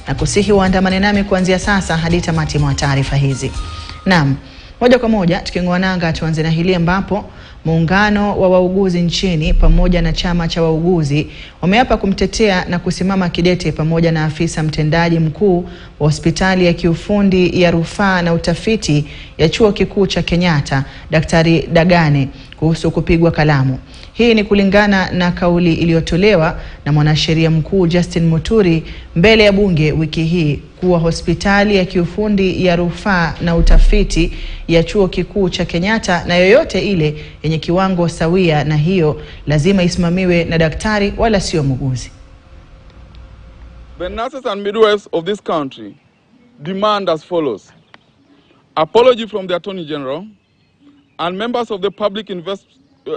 na kusihi waandamane nami kuanzia sasa hadi tamati mwa taarifa hizi. Naam, moja kwa moja tuking'oa nanga tuanze na hili ambapo muungano wa wauguzi nchini pamoja na chama cha wauguzi wameapa kumtetea na kusimama kidete pamoja na afisa mtendaji mkuu wa hospitali ya kiufundi ya rufaa na utafiti ya chuo kikuu cha Kenyatta, Daktari Dagane, kuhusu kupigwa kalamu. Hii ni kulingana na kauli iliyotolewa na mwanasheria mkuu Justin Muturi mbele ya bunge wiki hii kuwa hospitali ya kiufundi ya rufaa na utafiti ya chuo kikuu cha Kenyatta na yoyote ile yenye kiwango sawia na hiyo lazima isimamiwe na daktari wala sio muuguzi. The nurses and midwives of this country demand as follows: apology from the Attorney General and members of the Public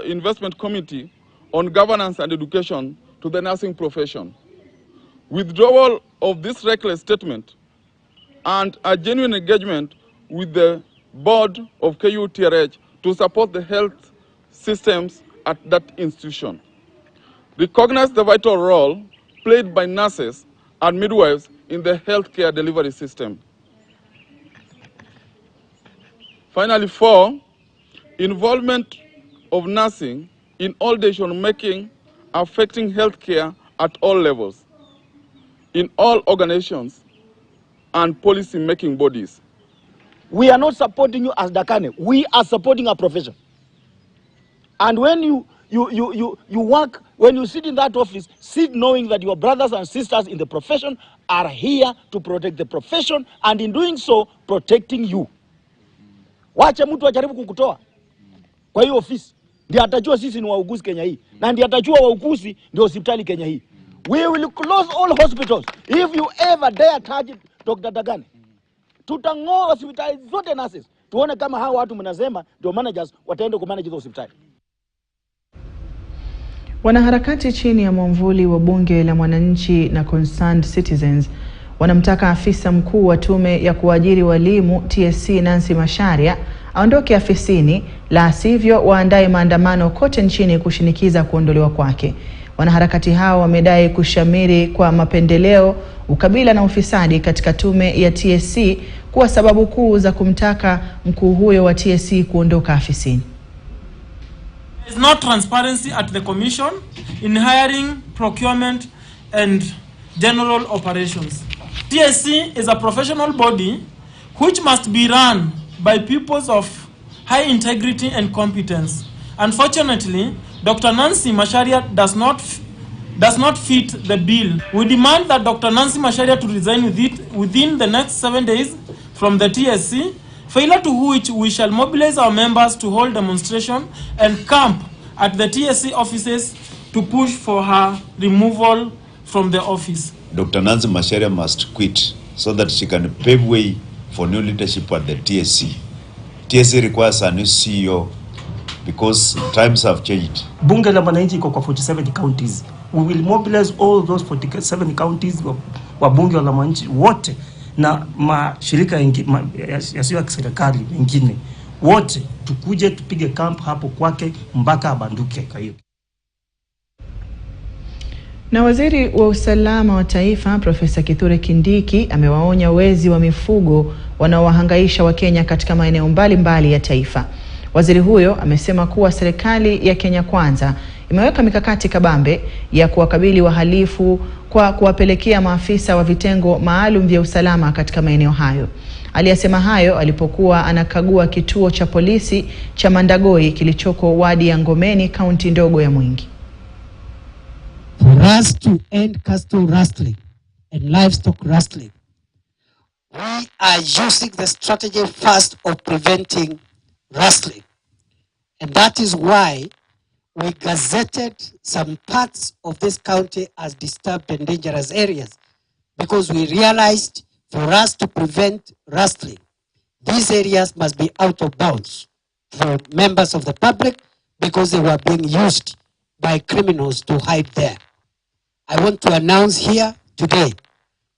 Investment Committee on Governance and Education to the nursing profession, withdrawal of this reckless statement, and a genuine engagement with the board of KUTRH to support the health systems at that institution. Recognize the vital role played by nurses and midwives in the healthcare delivery system. Finally, 4, involvement of nursing in all decision-making affecting healthcare at all levels, in all organizations and policy-making bodies. We are not supporting you as Dakane. We are supporting our profession. And when you work, when you sit in that office, sit knowing that your brothers and sisters in the profession are here to protect the profession, and in doing so, protecting you. Wacha mtu ajaribu kukutoa kwa hiyo ofisi. Ndiye atajua sisi ni wauguzi Kenya hii. Na ndiye atajua wauguzi ndio hospitali Kenya hii. We will close all hospitals if you ever dare target Dr. Dagane. Tutang'oa hospitali zote nurses. Tuone kama hao watu mnasema ndio managers wataenda kumanage hizo hospitali. Wanaharakati chini ya mwamvuli wa bunge la mwananchi na Concerned Citizens wanamtaka afisa mkuu wa tume ya kuajiri walimu TSC Nancy Macharia aondoke afisini, la sivyo waandae maandamano kote nchini kushinikiza kuondolewa kwake. Wanaharakati hao wamedai kushamiri kwa mapendeleo, ukabila na ufisadi katika tume ya TSC kuwa sababu kuu za kumtaka mkuu huyo wa TSC kuondoka afisini. There is no transparency at the commission in hiring, procurement and general operations. TSC is a professional body which must be run by people of high integrity and competence. Unfortunately, Dr. Nancy Macharia does not fit the bill. We demand that Dr. Nancy Macharia to resign within the next 7 days from the TSC, failure to which we shall mobilize our members to hold demonstration and camp at the TSC offices to push for her removal from the office. Dr. Nancy Macharia must quit so that she can pave way for new leadership at the TSC. TSC requires a new CEO because times have changed. Bunge la mwananchi iko kwa 47 counties. We will mobilize all those 47 counties wa bunge la mwananchi wote na mashirika yasiyo ya serikali mengine wote tukuje tupige camp hapo kwake mpaka abanduke. Kwa hiyo na waziri wa usalama wa taifa Profesa Kithure Kindiki amewaonya wezi wa mifugo wanaowahangaisha Wakenya katika maeneo mbalimbali ya taifa. Waziri huyo amesema kuwa serikali ya Kenya Kwanza imeweka mikakati kabambe ya kuwakabili wahalifu kwa kuwapelekea maafisa wa vitengo maalum vya usalama katika maeneo hayo. Aliyasema hayo alipokuwa anakagua kituo cha polisi cha Mandagoi kilichoko wadi ya Ngomeni, kaunti ndogo ya Mwingi. For us to end cattle rustling and livestock rustling, we are using the strategy first of preventing rustling. And that is why we gazetted some parts of this county as disturbed and dangerous areas, because we realized for us to prevent rustling, these areas must be out of bounds for members of the public because they were being used by criminals to hide there. I want to announce here today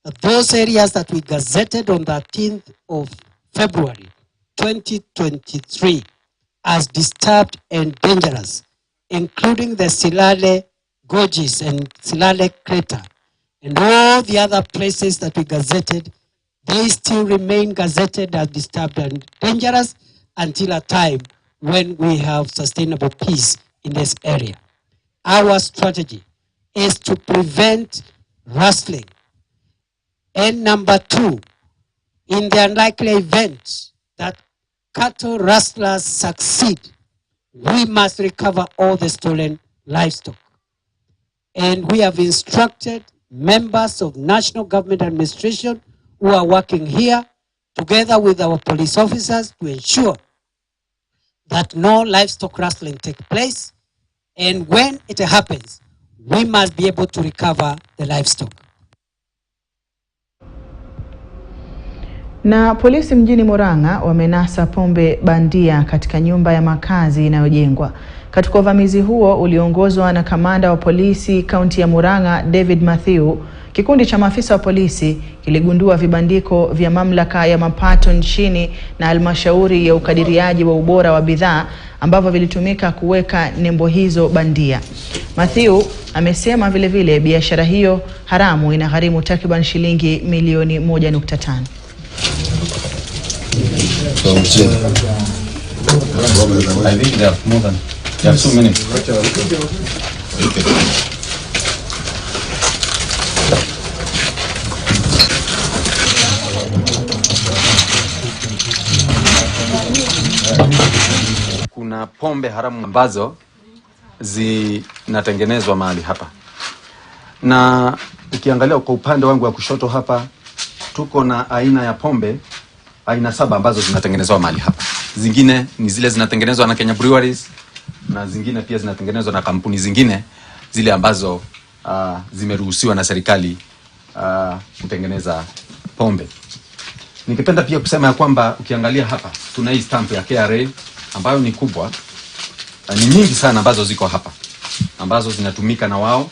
that those areas that we gazetted on the 13th of February 2023 as disturbed and dangerous, including the Silale Gorges and Silale Crater, and all the other places that we gazetted, they still remain gazetted as disturbed and dangerous until a time when we have sustainable peace in this area. Our strategy is to prevent rustling. And number two, in the unlikely event that cattle rustlers succeed, we must recover all the stolen livestock. And we have instructed members of national government administration who are working here together with our police officers to ensure that no livestock rustling takes place. And when it happens, we must be able to recover the livestock. Na polisi mjini Murang'a wamenasa pombe bandia katika nyumba ya makazi inayojengwa. Katika uvamizi huo uliongozwa na kamanda wa polisi kaunti ya Murang'a David Matthew, kikundi cha maafisa wa polisi kiligundua vibandiko vya mamlaka ya mapato nchini na halmashauri ya ukadiriaji wa ubora wa bidhaa ambavyo vilitumika kuweka nembo hizo bandia. Matthew amesema vile vile biashara hiyo haramu inagharimu takriban shilingi milioni 1.5. I think they have more than, they have so many. Kuna pombe haramu ambazo zinatengenezwa mahali hapa. Na ukiangalia kwa upande wangu wa kushoto hapa, tuko na aina ya pombe aina 7 ambazo zinatengenezwa mahali hapa. Zingine ni zile zinatengenezwa na Kenya Breweries na zingine pia zinatengenezwa na kampuni zingine zile ambazo zimeruhusiwa na serikali kutengeneza pombe. Ningependa pia kusema ya kwamba ukiangalia hapa tuna hii stamp ya KRA ambayo ni kubwa, ni nyingi sana ambazo ziko hapa ambazo zinatumika na wao,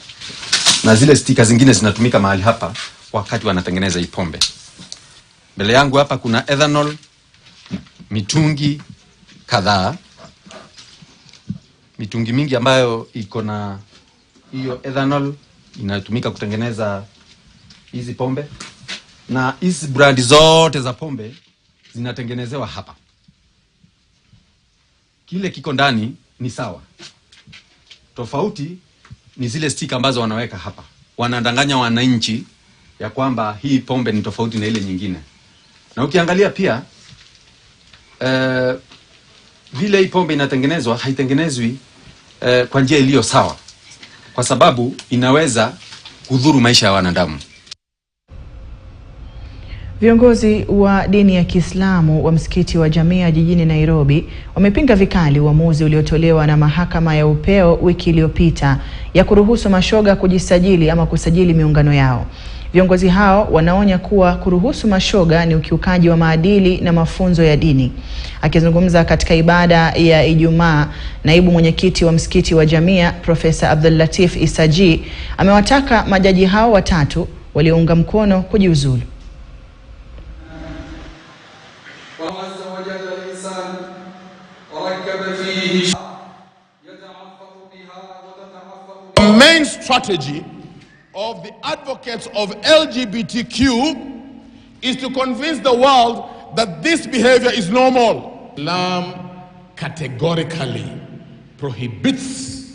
na zile stika zingine zinatumika mahali hapa wakati wanatengeneza hii pombe. Mbele yangu hapa kuna ethanol, mitungi kadhaa, mitungi mingi ambayo iko na hiyo ethanol inatumika kutengeneza hizi pombe, na hizi brandi zote za pombe zinatengenezewa hapa. Kile kiko ndani ni sawa, tofauti ni zile stika ambazo wanaweka hapa. Wanadanganya wananchi ya kwamba hii pombe ni tofauti na ile nyingine. Na ukiangalia pia vile hii pombe inatengenezwa haitengenezwi kwa njia iliyo sawa, kwa sababu inaweza kudhuru maisha ya wanadamu. Viongozi wa dini ya Kiislamu wa msikiti wa Jamia jijini Nairobi wamepinga vikali uamuzi uliotolewa na mahakama ya upeo wiki iliyopita ya kuruhusu mashoga kujisajili ama kusajili miungano yao. Viongozi hao wanaonya kuwa kuruhusu mashoga ni ukiukaji wa maadili na mafunzo ya dini. Akizungumza katika ibada ya Ijumaa, naibu mwenyekiti wa msikiti wa Jamia Profesa Abdul Latif Isaji amewataka majaji hao watatu waliounga mkono kujiuzulu. The main strategy of the advocates of LGBTQ is to convince the world that this behavior is normal. Islam categorically prohibits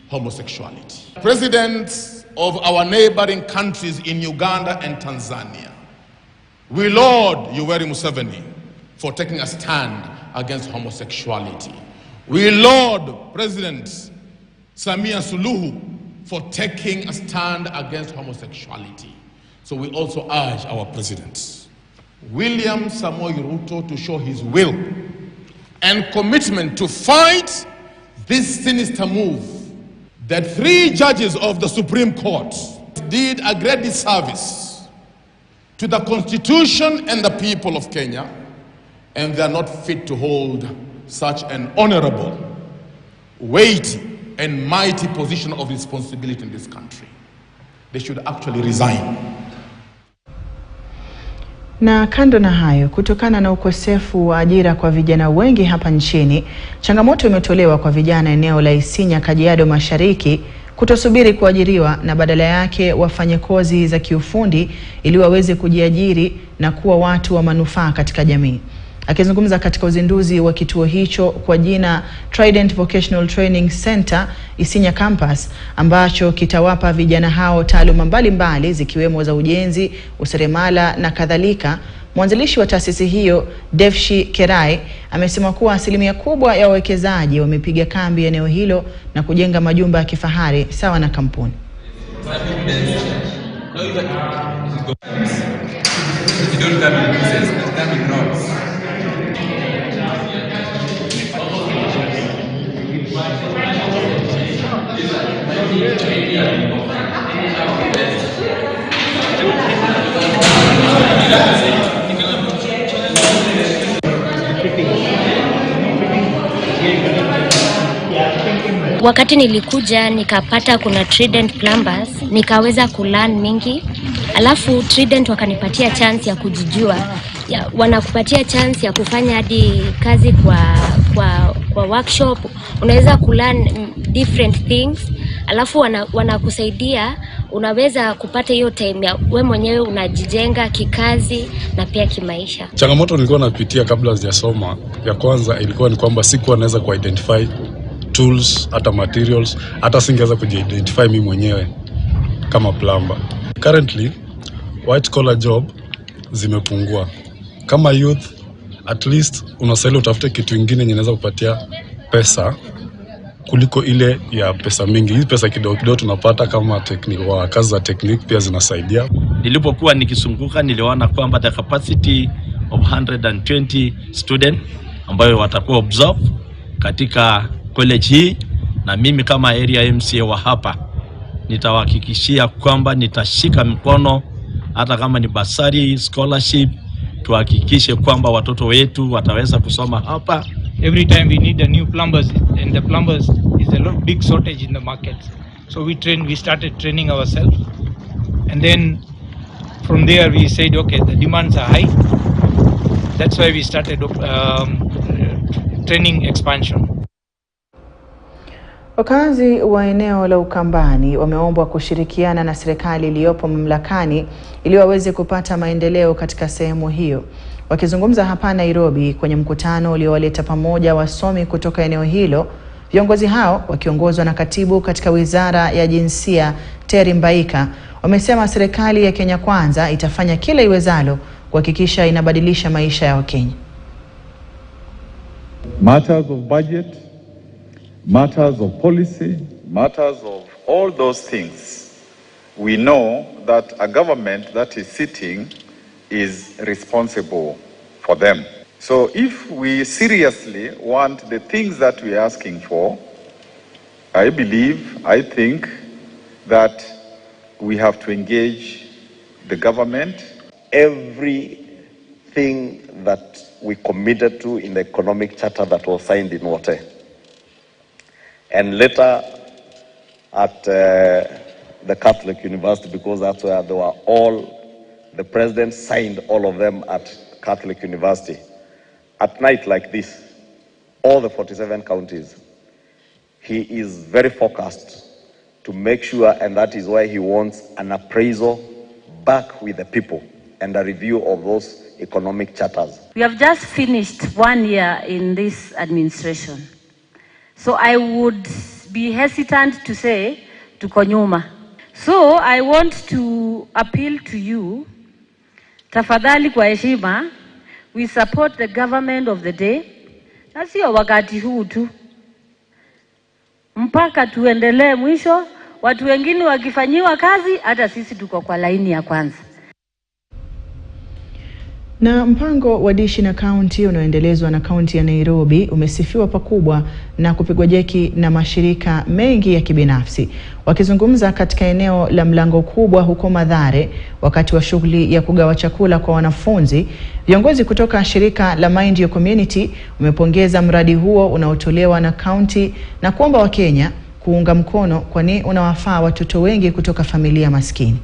homosexuality. Presidents of our neighboring countries in Uganda and Tanzania, we laud Yoweri Museveni for taking a stand against homosexuality. We laud President Samia Suluhu for taking a stand against homosexuality. So we also urge our president, William Samoei Ruto, to show his will and commitment to fight this sinister move that 3 judges of the Supreme Court did a great disservice to the Constitution and the people of Kenya, and they are not fit to hold such an honorable, weighty, and mighty position of responsibility in this country. They should actually resign. Na kando na hayo, kutokana na ukosefu wa ajira kwa vijana wengi hapa nchini, changamoto imetolewa kwa vijana eneo la Isinya, Kajiado Mashariki kutosubiri kuajiriwa na badala yake wafanye kozi za kiufundi ili waweze kujiajiri na kuwa watu wa manufaa katika jamii. Akizungumza katika uzinduzi wa kituo hicho kwa jina Trident Vocational Training Center Isinya Campus, ambacho kitawapa vijana hao taaluma mbalimbali zikiwemo za ujenzi, useremala na kadhalika, mwanzilishi wa taasisi hiyo Devshi Kerai amesema kuwa asilimia kubwa ya wawekezaji wamepiga kambi eneo hilo na kujenga majumba ya kifahari sawa na kampuni. Wakati nilikuja nikapata kuna Trident Plumbers, nikaweza kulearn mingi. Alafu Trident wakanipatia chance ya kujijua. Wanakupatia chance ya kufanya hadi kazi kwa workshop. Unaweza kulearn different things. Alafu wanakusaidia, unaweza kupata hiyo time ya wewe mwenyewe unajijenga kikazi na pia kimaisha. Changamoto nilikuwa napitia kabla sijasoma, ya kwanza ilikuwa ni kwamba sikuwa naweza kuidentify tools, hata materials, hata singeweza kujiidentify mimi mwenyewe kama plumber. Currently, white collar job zimepungua. Kama youth, at least unastahili utafute kitu kingine yenye inaweza kupatia pesa kuliko ile ya pesa mingi. Hizi pesa kidogo kidogo tunapata kama technique, kazi za technique pia zinasaidia. Nilipokuwa nikisunguka niliona kwamba the capacity of 120 students ambayo watakuwa absorbed katika college hii, na mimi kama area MCA wa hapa nitawahakikishia kwamba nitashika mkono hata kama ni basari, scholarship, tuhakikishe kwamba watoto wetu wataweza kusoma hapa. Every time we need a new plumbers, and the plumbers is a big shortage in the market. So we started training ourselves, and then from there we said, okay, the demands are high. That's why we started training expansion. Wakazi wa eneo la Ukambani wameombwa kushirikiana na serikali iliyopo mamlakani ili waweze kupata maendeleo katika sehemu hiyo. Wakizungumza hapa Nairobi kwenye mkutano uliowaleta pamoja wasomi kutoka eneo hilo, viongozi hao wakiongozwa na katibu katika Wizara ya Jinsia Terry Mbaika wamesema serikali ya Kenya Kwanza itafanya kila iwezalo kuhakikisha inabadilisha maisha ya Wakenya. Matters of budget, matters of policy, matters of all those things, we know that a government that is sitting is responsible for them. So if we seriously want the things that we are asking for, I think that we have to engage the government. Everything that we committed to in the economic charter that was signed in Wote, and later at the Catholic University, because that's where they were all, the president signed all of them at Catholic University. At night like this, all the 47 counties, he is very focused to make sure, and that is why he wants an appraisal back with the people and a review of those economic charters. We have just finished 1 year in this administration. So I would be hesitant to say tuko nyuma. So I want to appeal to you, tafadhali kwa heshima, we support the government of the day. Na sio wakati huu tu, mpaka tuendelee mwisho. Watu wengine wakifanyiwa kazi, hata sisi tuko kwa laini ya kwanza. Na mpango wa dishi na kaunti unaoendelezwa na kaunti ya Nairobi umesifiwa pakubwa na kupigwa jeki na mashirika mengi ya kibinafsi. Wakizungumza katika eneo la Mlango Kubwa huko Mathare wakati wa shughuli ya kugawa chakula kwa wanafunzi, viongozi kutoka shirika la Mind Your Community umepongeza mradi huo unaotolewa na kaunti na kuomba Wakenya kuunga mkono kwani unawafaa watoto wengi kutoka familia maskini.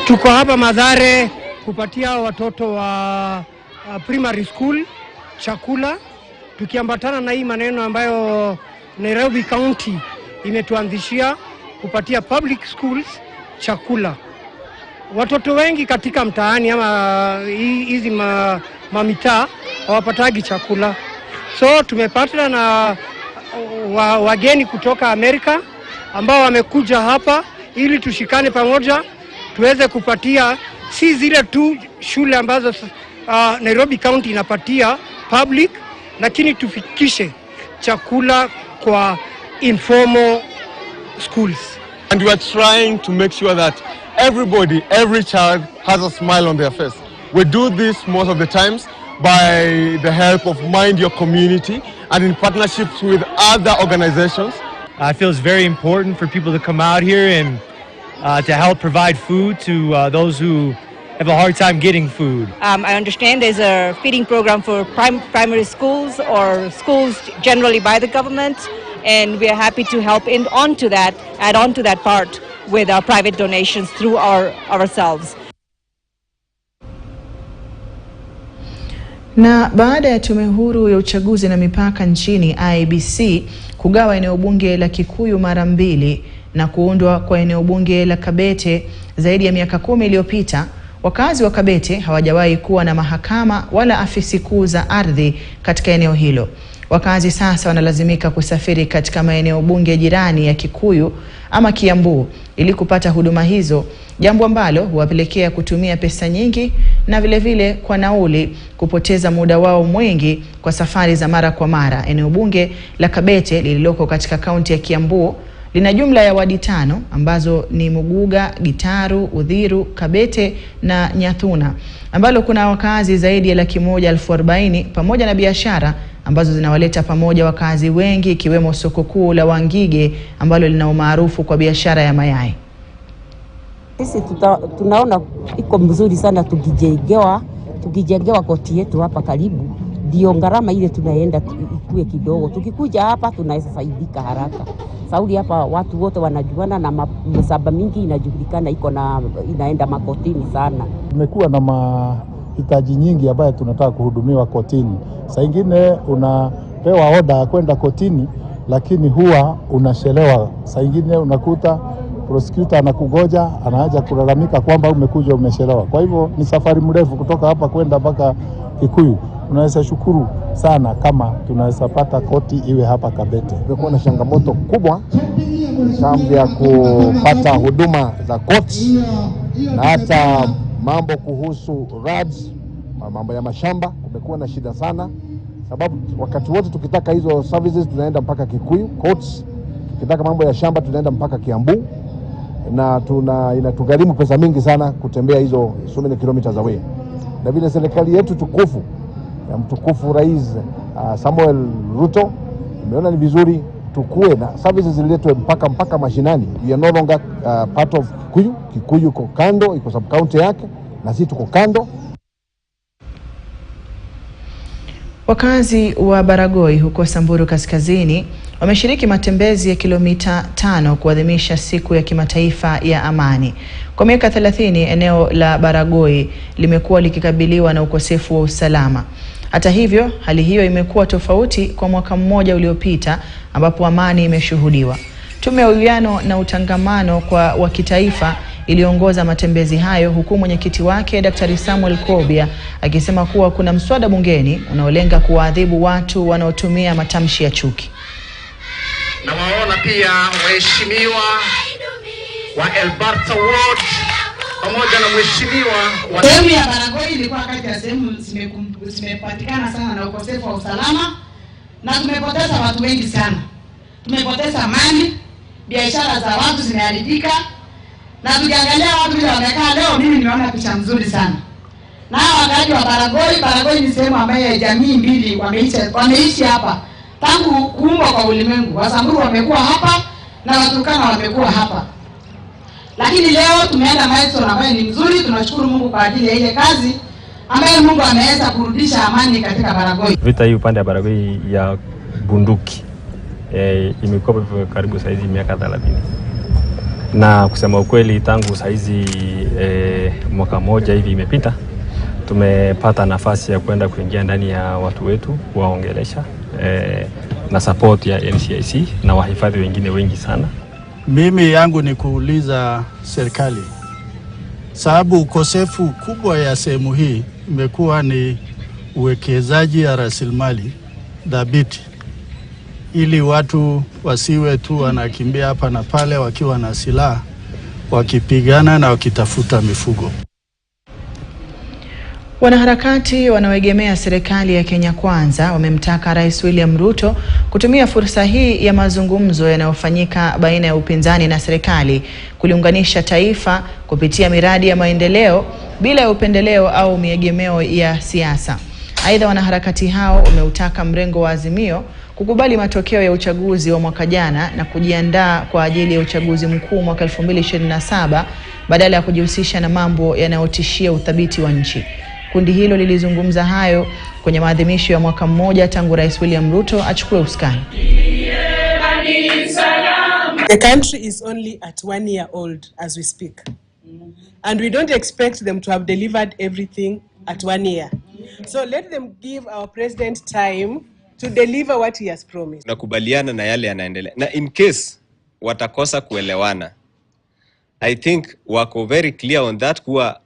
Tuko hapa Mathare kupatia watoto wa primary school chakula, tukiambatana na hii maneno ambayo Nairobi County imetuanzishia kupatia public schools chakula. Watoto wengi katika mtaani ama hizi mamitaa hawapatagi chakula. So tumepata na wageni kutoka Amerika ambao wamekuja hapa ili tushikane pamoja tuweze kupatia si zile tu shule ambazo Nairobi County inapatia public, lakini tufikishe chakula kwa informal schools. And we are trying to make sure that everybody, every child has a smile on their face. We do this most of the times by the help of Mind Your Community and in partnerships with other organizations. I feel it's very important for people to come out here and to help provide food to those who have a hard time getting food. I understand there's a feeding program for primary schools or schools generally by the government, and we are happy to help add on to that part with our private donations through ourselves. Na baada ya tume huru ya uchaguzi na mipaka nchini IEBC kugawa eneo bunge la Kikuyu mara 2 na kuundwa kwa eneo bunge la Kabete zaidi ya miaka 10 iliyopita, wakazi wa Kabete hawajawahi kuwa na mahakama wala afisi kuu za ardhi katika eneo hilo. Wakazi sasa wanalazimika kusafiri katika maeneo bunge jirani ya Kikuyu ama Kiambu ili kupata huduma hizo, jambo ambalo huwapelekea kutumia pesa nyingi na vile vile kwa nauli, kupoteza muda wao mwingi kwa safari za mara kwa mara. Eneo bunge la Kabete lililoko katika kaunti ya Kiambu lina jumla ya wadi 5 ambazo ni Muguga, Gitaru, Udhiru, Kabete na Nyathuna, ambalo kuna wakazi zaidi ya 140,000 pamoja na biashara ambazo zinawaleta pamoja wakazi wengi, ikiwemo soko kuu la Wangige ambalo lina umaarufu kwa biashara ya mayai. Sisi tunaona iko mzuri sana tukijengewa koti yetu hapa karibu, ndio gharama ile tunaenda ikue kidogo. Tukikuja hapa tunaweza faidika haraka. Saudi hapa watu wote wanajuana na msaba mingi inajulikana inaenda makotini sana. Tumekuwa na mahitaji nyingi ambayo tunataka kuhudumiwa kotini. Saa ingine unapewa oda kwenda kotini lakini huwa unachelewa. Saa ingine unakuta prosecutor anakugoja, anaanza kulalamika kwamba umekuja umechelewa. Kwa hivyo ni safari mrefu kutoka hapa kwenda mpaka Kikuyu. Tunaweza shukuru sana kama tunaweza pata koti iwe hapa Kabete. Tumekuwa na changamoto kubwa sababu ya kupata huduma za koti na hata mambo kuhusu RADs, mambo ya mashamba kumekuwa na shida sana, sababu wakati wote tukitaka hizo services tunaenda mpaka Kikuyu courts, tukitaka mambo ya shamba tunaenda mpaka Kiambu, na inatugharimu pesa mingi sana kutembea hizo so many kilometers away. Na vile serikali yetu tukufu ya mtukufu Rais Samuel Ruto imeona ni vizuri tukue na services ziletwe mpaka mashinani. We are no longer part of Kikuyu. Kikuyu iko kando, iko sub county yake na sisi tuko kando. Wakazi wa Baragoi huko Samburu Kaskazini wameshiriki matembezi ya kilomita 5 kuadhimisha siku ya kimataifa ya amani. Kwa miaka 30 eneo la Baragoi limekuwa likikabiliwa na ukosefu wa usalama. Hata hivyo, hali hiyo imekuwa tofauti kwa mwaka mmoja uliopita ambapo amani imeshuhudiwa. Tume ya Uwiano na Utangamano wa kitaifa iliongoza matembezi hayo, huku mwenyekiti wake Daktari Samuel Kobia akisema kuwa kuna mswada bungeni unaolenga kuwaadhibu watu wanaotumia matamshi ya chuki. Na waona pia waheshimiwa wa Elbarta Ward pamoja na mheshimiwa sehemu ya Baragoi ilikuwa kati ya sehemu zimepatikana sana na ukosefu wa usalama, na tumepoteza watu wengi sana. Tumepoteza mali, biashara za watu zimeharibika, na tukiangalia watu wale wamekaa leo, mimi nimeona picha nzuri sana. Na wakati wa Baragoi ni sehemu ambayo jamii mbili wameishi hapa tangu kuumbwa kwa ulimwengu. Wasamburu wamekuwa hapa na Waturkana wamekuwa hapa. Lakini leo tumeenda milestone ambayo ni mzuri. Tunashukuru Mungu kwa ajili ya ile kazi ambayo Mungu ameweza kurudisha amani katika Baragoi. Vita hii upande ya Baragoi ya bunduki imekuwa karibu saizi miaka 30. na kusema ukweli tangu saizi mwaka moja hivi imepita, tumepata nafasi ya kwenda kuingia ndani ya watu wetu kuwaongelesha na support ya NCIC na wahifadhi wengine wengi sana. Mimi yangu ni kuuliza serikali, sababu ukosefu kubwa ya sehemu hii imekuwa ni uwekezaji ya rasilimali dhabiti, ili watu wasiwe tu wanakimbia hapa na pale wakiwa na silaha wakipigana na wakitafuta mifugo. Wanaharakati wanaoegemea serikali ya Kenya Kwanza wamemtaka Rais William Ruto kutumia fursa hii ya mazungumzo yanayofanyika baina ya upinzani na serikali kuliunganisha taifa kupitia miradi ya maendeleo bila ya upendeleo au miegemeo ya siasa. Aidha, wanaharakati hao wameutaka mrengo wa Azimio kukubali matokeo ya uchaguzi wa mwaka jana na kujiandaa kwa ajili ya uchaguzi mkuu mwaka 2027 badala ya kujihusisha na mambo yanayotishia uthabiti wa nchi. Kundi hilo lilizungumza hayo kwenye maadhimisho ya mwaka mmoja tangu Rais William Ruto achukue usukani. The country is only at 1 year old as we speak. And we don't expect them to have delivered everything at 1 year. So let them give our president time to deliver what he has promised. Nakubaliana na yale yanaendelea. Na in case watakosa kuelewana, I think wako very clear on that kuwa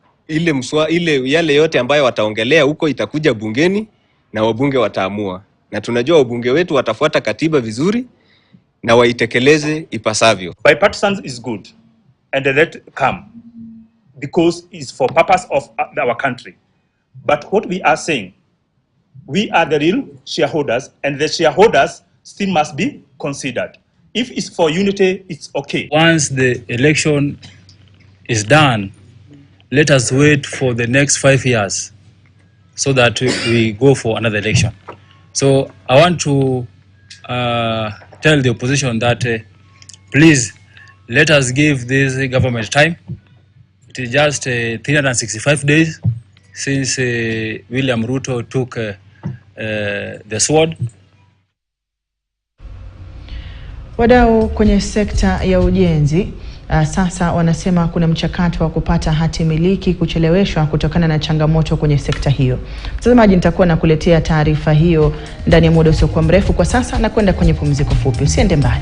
ile yale yote ambayo wataongelea huko itakuja bungeni na wabunge wataamua. Na tunajua wabunge wetu watafuata katiba vizuri na waitekeleze ipasavyo. Bipartisan is good and let come because it's for purpose of our country. But what we are saying, we are the real shareholders and the shareholders still must be considered. If it's for unity, it's okay. Once the election is done, let us wait for the next 5 years so that we go for another election. So I want to tell the opposition that please let us give this government time. It is just 365 days since William Ruto took the sword. Wadau kwenye sekta ya ujenzi sasa wanasema kuna mchakato wa kupata hati miliki kucheleweshwa kutokana na changamoto kwenye sekta hiyo. Mtazamaji, nitakuwa nakuletea taarifa hiyo ndani ya muda usiokuwa mrefu. Kwa sasa na kwenda kwenye pumziko fupi. Usiende mbali.